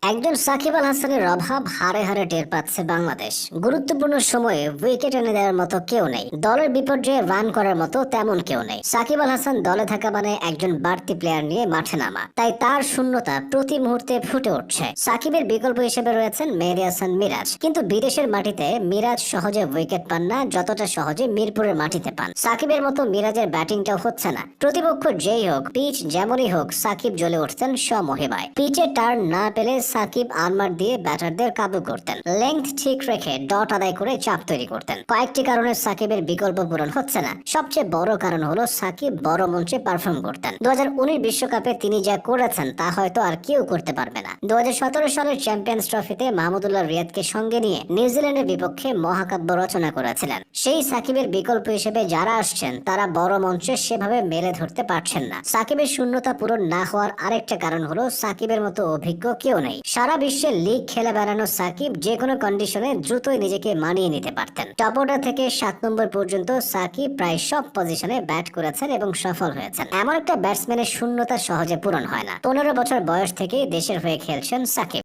একজন সাকিব আল হাসানের অভাব হারে হারে টের পাচ্ছে বাংলাদেশ। গুরুত্বপূর্ণ সময়ে উইকেট এনে দেওয়ার মতো কেউ নেই, দলের বিপর্যয়ে রান করার মতো তেমন কেউ নেই। সাকিব আল হাসান দলে থাকা মানে একজন বাড়তি প্লেয়ার নিয়ে মাঠে নামা, তাই তার শূন্যতা প্রতি মুহূর্তে ফুটে উঠছে। সাকিবের বিকল্প হিসেবে রয়েছেন মেহেদী হাসান মিরাজ, কিন্তু বিদেশের মাটিতে মিরাজ সহজে উইকেট পান না যতটা সহজে মিরপুরের মাটিতে পান। সাকিবের মতো মিরাজের ব্যাটিংটাও হচ্ছে না। প্রতিপক্ষ যেই হোক, পিচ যেমনই হোক, সাকিব জ্বলে উঠতেন স্বমহিমায়। পিচে টার্ন না পেলে সাকিব আনমার দিয়ে ব্যাটারদের কাবু করতেন, লেংথ ঠিক রেখে ডট আদায় করে চাপ তৈরি করতেন। কয়েকটি কারণে সাকিবের বিকল্প পূরণ হচ্ছে না। সবচেয়ে বড় কারণ হলো সাকিব বড় মঞ্চে পারফর্ম করতেন। 2019 বিশ্বকাপে তিনি যা করেছেন তা হয়তো আর কেউ করতে পারবে না। 2017 সালের চ্যাম্পিয়ন্স ট্রফিতে মাহমুদুল্লাহ রিয়াদকে সঙ্গে নিয়ে নিউজিল্যান্ডের বিপক্ষে মহাকাব্য রচনা করেছিলেন। সেই সাকিবের বিকল্প হিসেবে যারা আসছেন তারা বড় মঞ্চে সেভাবে মেলে ধরতে পারছেন না। সাকিবের শূন্যতা পূরণ না হওয়ার আরেকটা কারণ হলো সাকিবের মতো অভিজ্ঞ কেউ নেই। সারা বিশ্বে লিগ খেলে বেড়ানো সাকিব যে কোনো কন্ডিশনে দ্রুতই নিজেকে মানিয়ে নিতে পারতেন। টপ অর্ডার থেকে 7 নম্বর পর্যন্ত সাকিব প্রায় সব পজিশনে ব্যাট করেছেন এবং সফল হয়েছেন। এমন একটা ব্যাটসম্যানের শূন্যতা সহজে পূরণ হয় না। 15 বছর বয়স থেকেই দেশের হয়ে খেলছেন সাকিব।